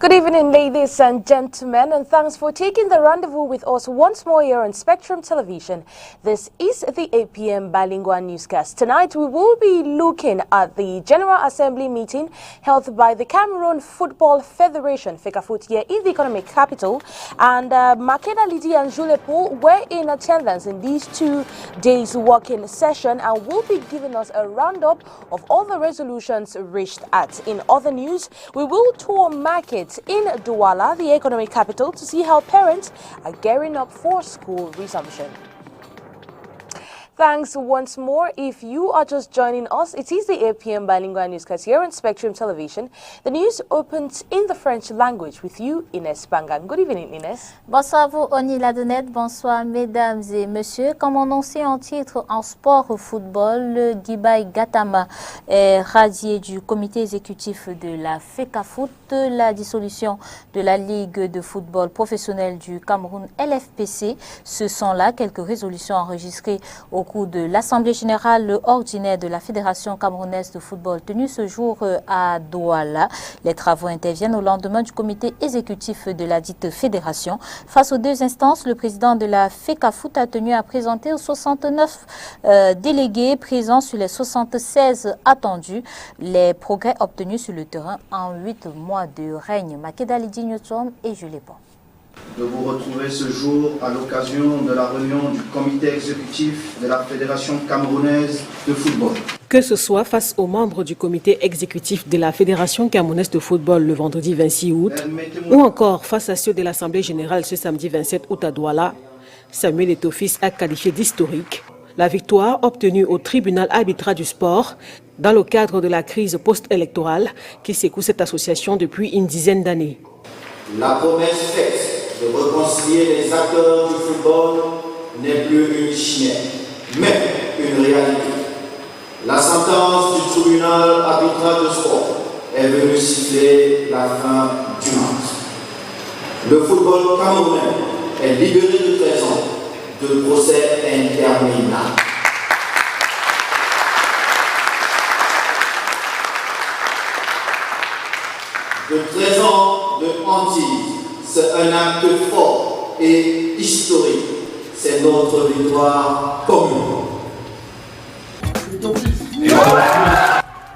Good evening, ladies and gentlemen, and thanks for taking the rendezvous with us once more here on Spectrum Television. This is the 8 p.m. Bilingual newscast. Tonight, we will be looking at the General Assembly meeting held by the Cameroon Football Federation, FECAFOOT, here in the economic capital. And Makeda Lidi and Jules Paul were in attendance in these 2 days working session and will be giving us a roundup of all the resolutions reached at. In other news, we will tour markets in Douala, the economic capital, to see how parents are gearing up for school resumption. Thanks once more. If you are just joining us, it is the 8 p.m. Bilingual newscast here on Spectrum Television. The news opens in the French language with you, Inès Pangan. Good evening, Inès. Bonsoir à vous, Oni Ladonette. Bonsoir, mesdames et messieurs. Comme annoncé en titre en sport au football, Guibaï Gatama est radié du comité exécutif de la FECAFOOT. La dissolution de la Ligue de football professionnel du Cameroun, LFPC. Ce sont là quelques résolutions enregistrées au cours de l'Assemblée générale ordinaire de la Fédération camerounaise de football tenue ce jour à Douala. Les travaux interviennent au lendemain du comité exécutif de la dite fédération. Face aux 2 instances, le président de la FECAFOOT a tenu à présenter aux 69 délégués présents sur les 76 attendus les progrès obtenus sur le terrain en 8 mois de règne. Makeda Lidi Newton et Jules Paul. De vous retrouver ce jour à l'occasion de la réunion du comité exécutif de la Fédération camerounaise de football. Que ce soit face aux membres du comité exécutif de la Fédération camerounaise de football le vendredi 26 août ou encore face à ceux de l'Assemblée générale ce samedi 27 août à Douala, Samuel Eto'o a qualifié d'historique la victoire obtenue au tribunal arbitral du sport dans le cadre de la crise post-électorale qui secoue cette association depuis une dizaine d'années. La promesse faite de réconcilier les acteurs du football n'est plus une chimère, mais une réalité. La sentence du tribunal arbitral de sport est venue siffler la fin du match. Le football camerounais est libéré de 13 ans de procès interminables. De 13 ans de hantise, c'est un acte fort et historique. C'est notre victoire commune.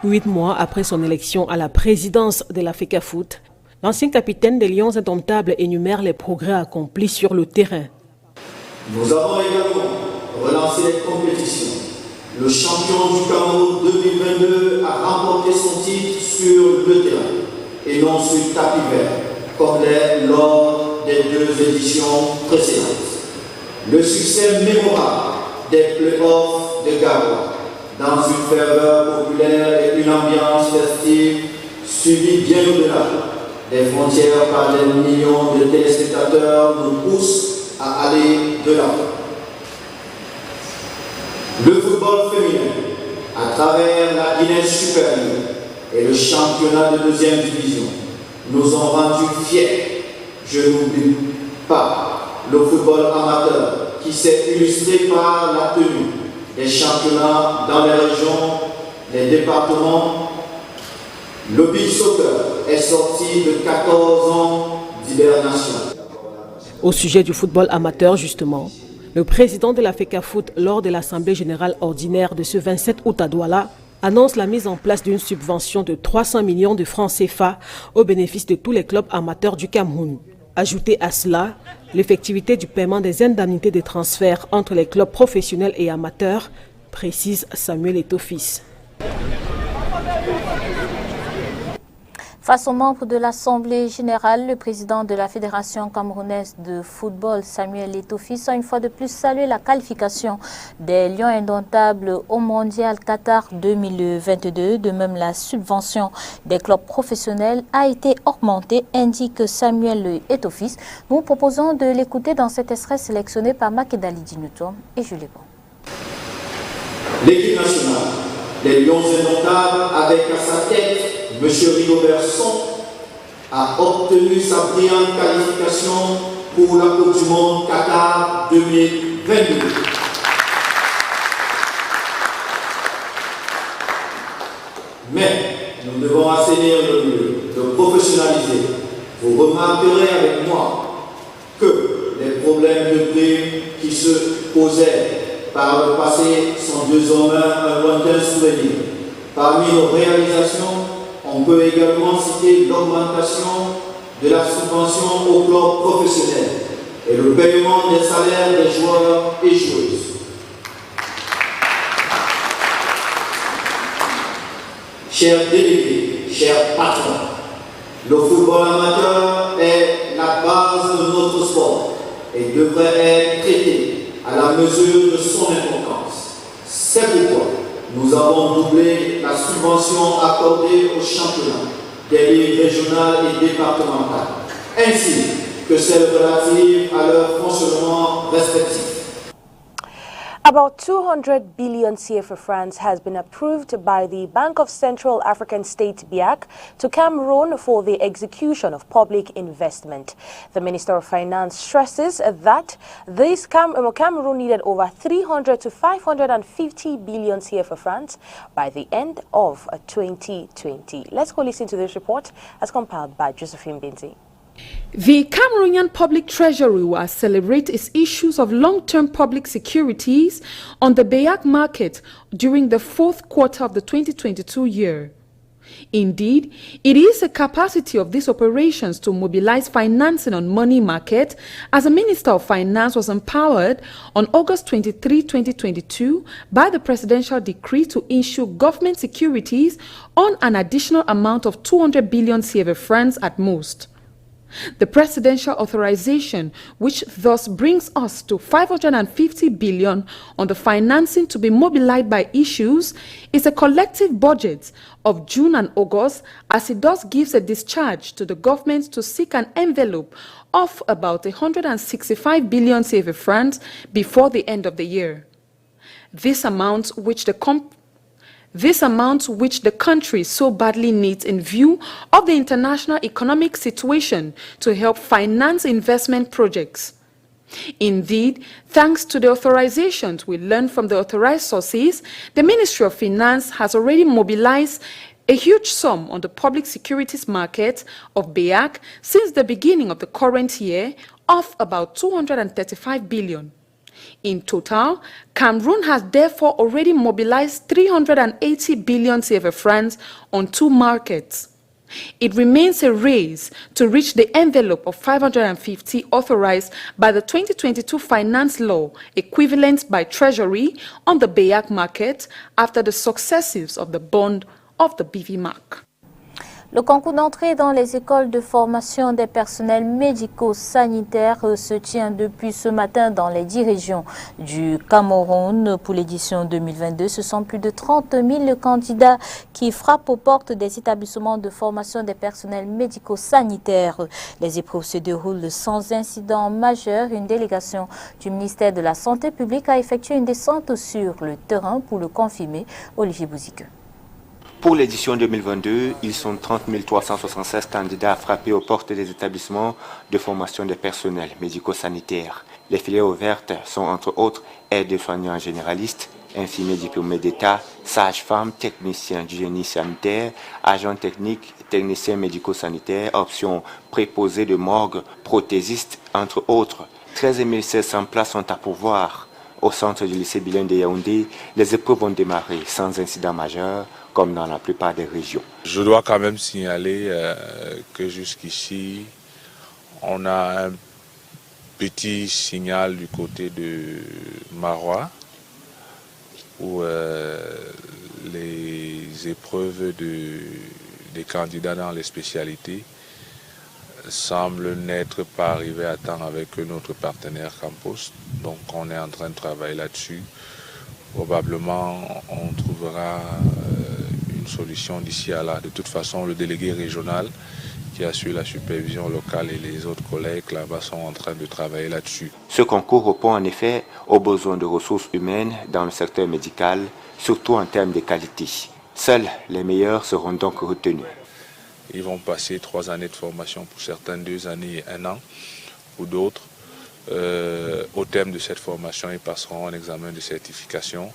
8 mois après son élection à la présidence de la FECAFOOT, l'ancien capitaine des Lions Indomptables énumère les progrès accomplis sur le terrain. Nous avons également relancé les compétitions. Le champion du Cameroun 2022 a remporté son titre sur le terrain et non sur tapis vert, comme lors des 2 éditions précédentes. Le succès mémorable des playoffs de Garoua, dans une ferveur populaire et une ambiance festive, suivie bien au-delà des frontières par des millions de téléspectateurs, nous pousse à aller de l'avant. Le football féminin, à travers la Guinée supérieure et le championnat de 2e division, nous ont rendus fiers. Je n'oublie pas le football amateur qui s'est illustré par la tenue des championnats dans les régions, les départements. Le beach soccer est sorti de 14 ans d'hibernation. Au sujet du football amateur, justement, le président de la FECAFOOT, lors de l'Assemblée générale ordinaire de ce 27 août à Douala, annonce la mise en place d'une subvention de 300 millions de francs CFA au bénéfice de tous les clubs amateurs du Cameroun. Ajoutez à cela l'effectivité du paiement des indemnités de transfert entre les clubs professionnels et amateurs, précise Samuel Eto'o. Face aux membres de l'Assemblée générale, le président de la Fédération camerounaise de football, Samuel Eto'o, a une fois de plus salué la qualification des Lions indomptables au Mondial Qatar 2022. De même, la subvention des clubs professionnels a été augmentée, indique Samuel Eto'o. Nous proposons de l'écouter dans cet extrait sélectionné par Makeda Lidi Newton et Jules Paul. L'équipe nationale, les Lions indomptables, avec à sa tête M. Rigobert a obtenu sa brillante qualification pour la Coupe du Monde Qatar 2022. Mais nous devons assainir le lieu, le professionnaliser Vous remarquerez avec moi que les problèmes de prix qui se posaient par le passé sont désormais un lointain souvenir. Parmi nos réalisations, on peut également citer l'augmentation de la subvention au club professionnel et le paiement des salaires des joueurs et joueuses. Chers délégués, chers patrons, le football amateur est la base de notre sport et devrait être traité à la mesure de son importance. C'est pourquoi nous avons doublé la subvention accordée aux championnats des ligues régionales et départementales, ainsi que celle relative à leur fonctionnement respectif. About 200 billion CFA francs has been approved by the Bank of Central African States (BIAC) to Cameroon for the execution of public investment. The Minister of Finance stresses that this Cameroon needed over 300 to 550 billion CFA francs by the end of 2020. Let's go listen to this report as compiled by Josephine Binzi. The Cameroonian Public Treasury will celebrate its issues of long-term public securities on the BIAC market during the fourth quarter of the 2022 year. Indeed, it is the capacity of these operations to mobilize financing on money market as the Minister of Finance was empowered on August 23, 2022 by the presidential decree to issue government securities on an additional amount of 200 billion CFA francs at most. The presidential authorization, which thus brings us to 550 billion on the financing to be mobilized by issues, is a collective budget of June and August, as it thus gives a discharge to the government to seek an envelope of about 165 billion CFA francs before the end of the year. This amount which the country so badly needs in view of the international economic situation to help finance investment projects. Indeed, thanks to the authorizations we learned from the authorized sources, the Ministry of Finance has already mobilized a huge sum on the public securities market of BIAC since the beginning of the current year of about 235 billion. In total, Cameroon has therefore already mobilized 380 billion CFA francs on two markets. It remains a race to reach the envelope of 550 authorized by the 2022 finance law, equivalent by Treasury on the BIAC market after the successes of the bond of the BV mark. Le concours d'entrée dans les écoles de formation des personnels médico-sanitaires se tient depuis ce matin dans les 10 régions du Cameroun. Pour l'édition 2022, ce sont plus de 30 000 candidats qui frappent aux portes des établissements de formation des personnels médico-sanitaires. Les épreuves se déroulent sans incident majeur. Une délégation du ministère de la Santé publique a effectué une descente sur le terrain pour le confirmer. Olivier Bouzique. Pour l'édition 2022, ils sont 30 376 candidats frappés aux portes des établissements de formation des personnels médico-sanitaires. Les filières ouvertes sont entre autres aides-soignants généralistes, infirmiers diplômés d'État, sages-femmes, techniciens du génie sanitaire, agents techniques, techniciens médico-sanitaires, options préposés de morgue, prothésistes, entre autres. 13 700 places sont à pourvoir. Au centre du lycée bilingue de Yaoundé, les épreuves ont démarré sans incident majeur, comme dans la plupart des régions. Je dois quand même signaler que jusqu'ici, on a un petit signal du côté de Marois, où les épreuves des candidats dans les spécialités semblent n'être pas arrivées à temps avec notre partenaire Campos. Donc on est en train de travailler là-dessus. Probablement on trouvera une solution d'ici à là. De toute façon, le délégué régional qui assure la supervision locale et les autres collègues là-bas sont en train de travailler là-dessus. Ce concours répond en effet aux besoins de ressources humaines dans le secteur médical, surtout en termes de qualité. Seuls les meilleurs seront donc retenus. Ils vont passer 3 années de formation, pour certains 2 années et 1 an, pour d'autres. Au terme de cette formation, ils passeront un examen de certification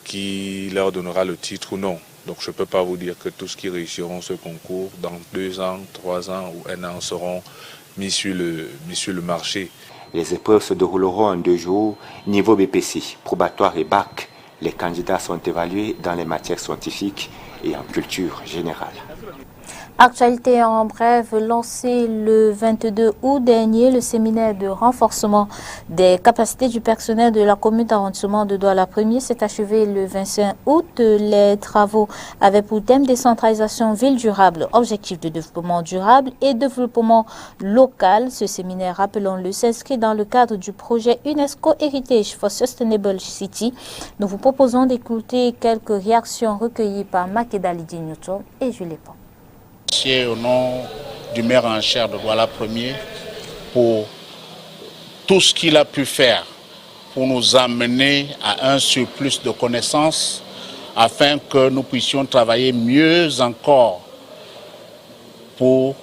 qui leur donnera le titre ou non Donc je ne peux pas vous dire que tous qui réussiront ce concours, dans 2 ans, 3 ans ou 1 an, seront mis sur le marché. Les épreuves se dérouleront en 2 jours, niveau BPC, probatoire et bac. Les candidats sont évalués dans les matières scientifiques et en culture générale. Actualité en bref, lancé le 22 août dernier, le séminaire de renforcement des capacités du personnel de la commune d'arrondissement de Douala-Premier s'est achevé le 25 août. Les travaux avaient pour thème décentralisation ville durable, objectifs de développement durable et développement local. Ce séminaire, rappelons-le, s'inscrit dans le cadre du projet UNESCO Heritage for Sustainable City. Nous vous proposons d'écouter quelques réactions recueillies par Makeda Lydie Newton et Julie Pont. Au nom du maire en chair de Douala Premier pour tout ce qu'il a pu faire pour nous amener à un surplus de connaissances afin que nous puissions travailler mieux encore pour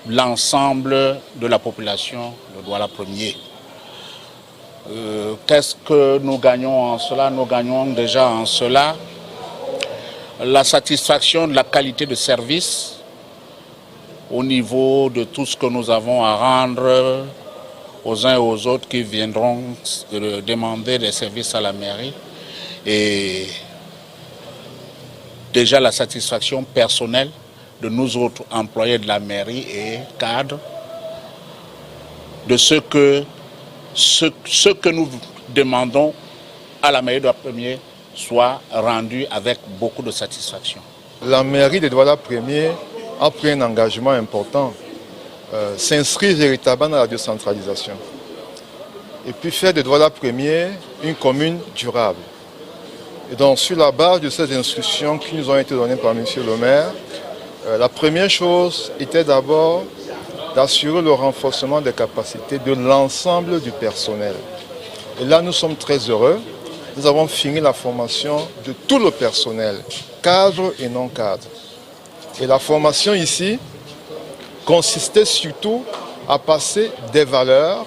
l'ensemble de la population de Douala Premier. Qu'est-ce que nous gagnons en cela? Nous gagnons déjà en cela la satisfaction de la qualité de service au niveau de tout ce que nous avons à rendre aux uns et aux autres qui viendront demander des services à la mairie. Et déjà la satisfaction personnelle de nous autres employés de la mairie et cadres de ce que nous demandons à la mairie de la Première soit rendu avec beaucoup de satisfaction. La mairie de Douala Premier a pris un engagement important, s'inscrire véritablement dans la décentralisation et puis faire de Douala Premier une commune durable. Et donc sur la base de ces instructions qui nous ont été données par M. le maire, la première chose était d'abord d'assurer le renforcement des capacités de l'ensemble du personnel. Et là nous sommes très heureux. Nous avons fini la formation de tout le personnel, cadre et non cadre. Et la formation ici consistait surtout à passer des valeurs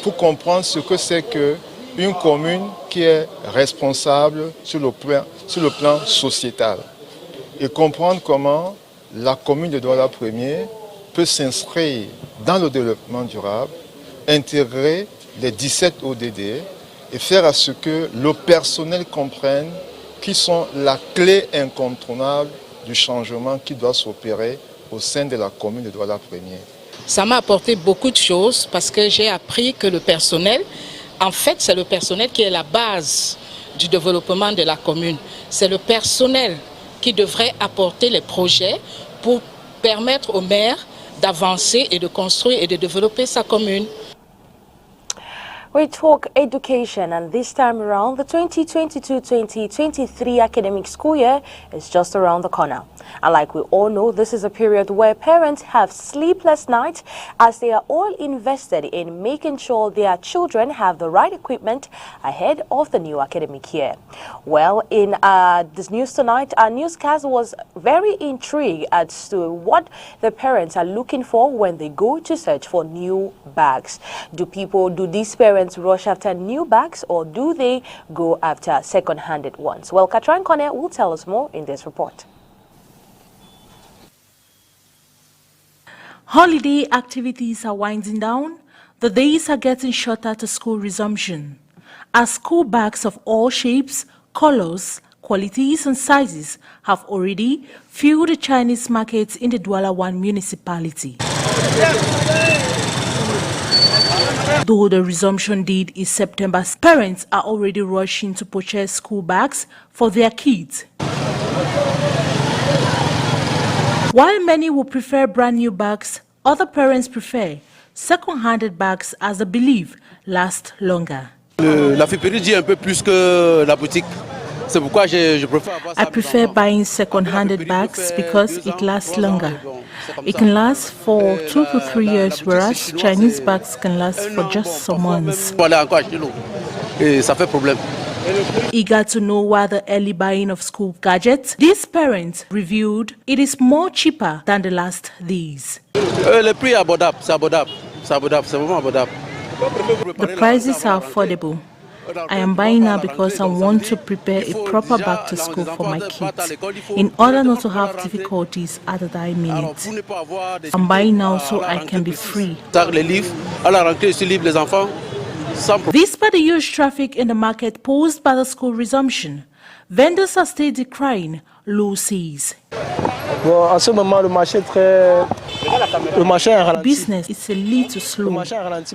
pour comprendre ce que c'est qu'une commune qui est responsable sur le plan sociétal. Et comprendre comment la commune de Douala Premier peut s'inscrire dans le développement durable, intégrer les 17 ODD, et faire à ce que le personnel comprenne qui sont la clé incontournable du changement qui doit s'opérer au sein de la commune de Douala Premier. Ça m'a apporté beaucoup de choses parce que j'ai appris que le personnel, en fait, c'est le personnel qui est la base du développement de la commune. C'est le personnel qui devrait apporter les projets pour permettre au maire d'avancer et de construire et de développer sa commune. We talk education, and this time around, the 2022-2023 academic school year is just around the corner. And like we all know, this is a period where parents have sleepless nights as they are all invested in making sure their children have the right equipment ahead of the new academic year. Well, in this news tonight, our newscast was very intrigued as to what the parents are looking for when they go to search for new bags. Do these parents rush after new bags, or do they go after second-handed ones? Well, Katran Kone will tell us more in this report. Holiday activities are winding down. The days are getting shorter to school resumption. As school bags of all shapes, colors, qualities and sizes have already filled the Chinese markets in the Douala 1 municipality. Though the resumption date is September, parents are already rushing to purchase school bags for their kids. While many would prefer brand new bags, other parents prefer second-handed bags as they believe last longer. La friperie dit un peu plus que la boutique. C'est pourquoi je préfère avoir ça. I prefer buying second-handed bags because it lasts longer. It can last for 2 to 3 years, whereas Chinese bags can last for just some months. Et ça fait problème. Eager to know why the early buying of school gadgets, these parents revealed it is more cheaper than the last these. Le prix est abordable, c'est abordable, c'est vraiment abordable. The prices are affordable. I am buying now because I want to prepare a proper back to school for my kids, in order not to have difficulties at the dying minute. I'm buying now so I can be free. Despite the huge traffic in the market posed by the school resumption, vendors are still decrying low seas. Business is a little slow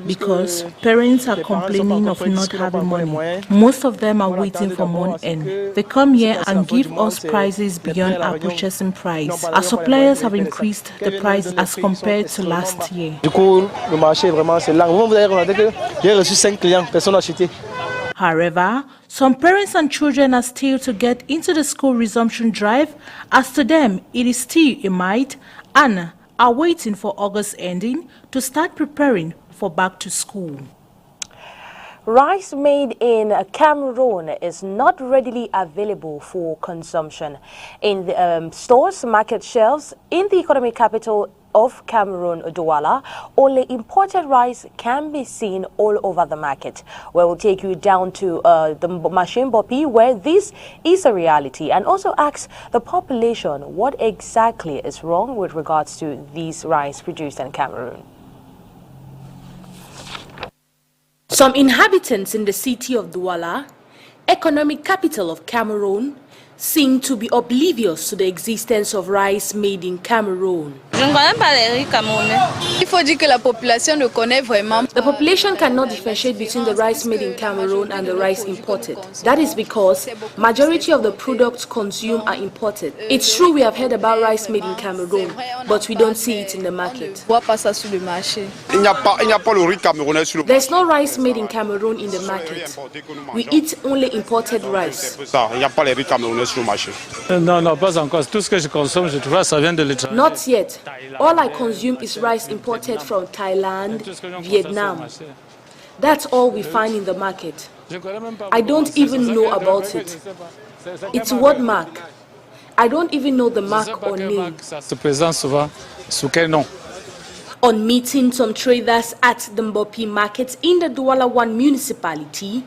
because parents are complaining of not having money. Most of them are waiting for month end. They come here and give us prices beyond our purchasing price. Our suppliers have increased the price as compared to last year. However, some parents and children are still to get into the school resumption drive, as to them it is still a might, and are waiting for August ending to start preparing for back to school. Rice made in Cameroon is not readily available for consumption in the stores, market shelves in the economic capital of Cameroon, Douala. Only imported rice can be seen all over the market. We will take you down to the Machine Bopi, where this is a reality, and also ask the population what exactly is wrong with regards to these rice produced in Cameroon. Some inhabitants in the city of Douala, economic capital of Cameroon, seem to be oblivious to the existence of rice made in Cameroon. The population cannot differentiate between the rice made in Cameroon and the rice imported. That is because majority of the products consumed are imported. It's true we have heard about rice made in Cameroon, but we don't see it in the market. There's no rice made in Cameroon in the market. We eat only imported rice. Not yet. All I consume is rice imported from Thailand, Vietnam. That's all we find in the market. I don't even know about it. It's word mark. I don't even know the mark or name. On meeting some traders at the Mbopi market in the Douala 1 municipality,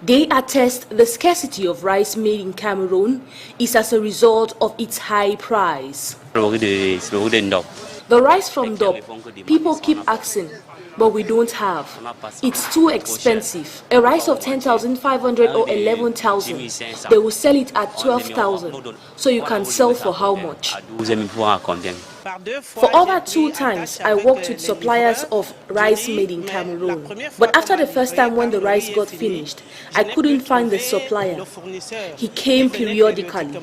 they attest the scarcity of rice made in Cameroon is as a result of its high price. The rice from Dop, people keep asking, but we don't have. It's too expensive. A rice of 10,500 or 11,000, they will sell it at 12,000. So you can sell for how much? For over 2 times, I worked with suppliers of rice made in Cameroon. But after the first time when the rice got finished, I couldn't find the supplier. He came periodically.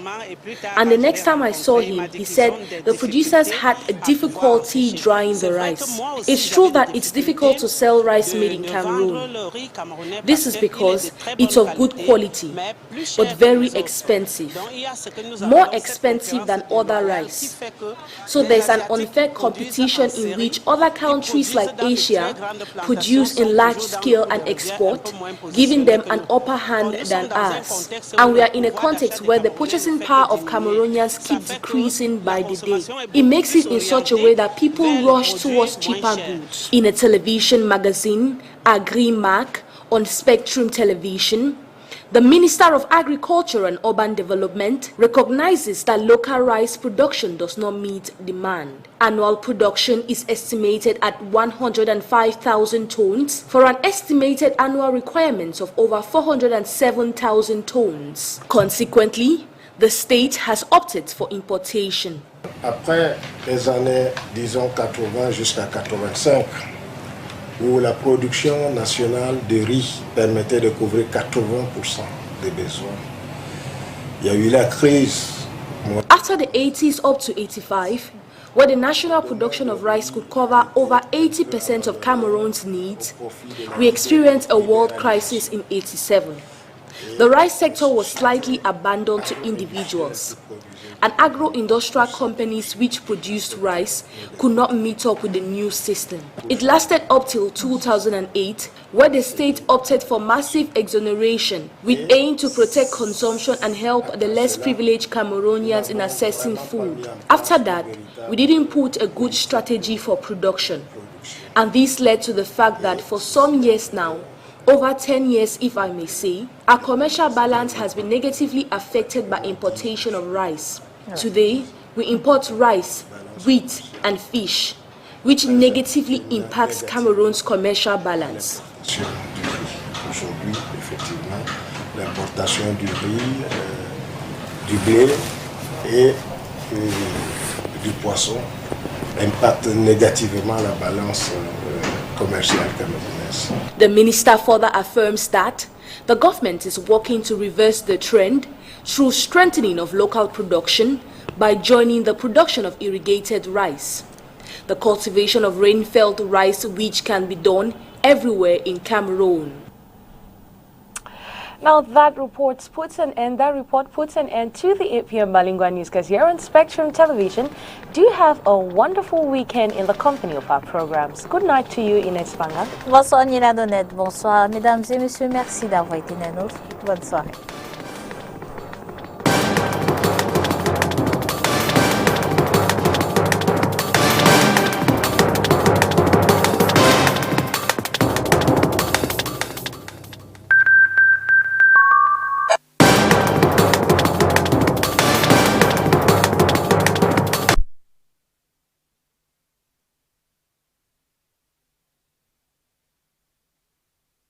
And the next time I saw him, he said the producers had a difficulty drying the rice. It's true that it's difficult to sell rice made in Cameroon. This is because it's of good quality, but very expensive. More expensive than other rice. So there's an unfair competition in which other countries like Asia produce in large scale and export, giving them an upper hand than us. And we are in a context where the purchasing power of Cameroonians keeps decreasing by the day. It makes it in such a way that people rush towards cheaper goods. In a television magazine, Agri-Mark, on Spectrum Television, the Minister of Agriculture and Urban Development recognizes that local rice production does not meet demand. Annual production is estimated at 105,000 tons for an estimated annual requirement of over 407,000 tons. Consequently, the state has opted for importation. Après les années, disons 80 jusqu'à 85, où la production nationale de riz permettait de couvrir 80% des besoins. Il y a eu la crise. After the 80s up to 85, where the national production of rice could cover over 80% of Cameroon's needs, we experienced a world crisis in 87. The rice sector was slightly abandoned to individuals, and agro-industrial companies which produced rice could not meet up with the new system. It lasted up till 2008, where the state opted for massive exoneration with aim to protect consumption and help the less privileged Cameroonians in accessing food. After that, we didn't put a good strategy for production, and this led to the fact that for some years now, over 10 years, if I may say, our commercial balance has been negatively affected by importation of rice. Today, we import rice, wheat, and fish, which negatively impacts Cameroon's commercial balance. Aujourd'hui, effectivement, l'importation du riz, du blé et du poisson impacte négativement la balance commerciale camerounaise. The minister further affirms that the government is working to reverse the trend through strengthening of local production by joining the production of irrigated rice, the cultivation of rain-fed rice, which can be done everywhere in Cameroon. Now that report puts an end to the 8 p.m. Bilingual newscast here on Spectrum Television. Do have a wonderful weekend in the company of our programs. Good night to you, Inès Panga. Bonsoir Nina Donette, bonsoir mesdames et messieurs, merci d'avoir été des nôtres. Bonne soirée.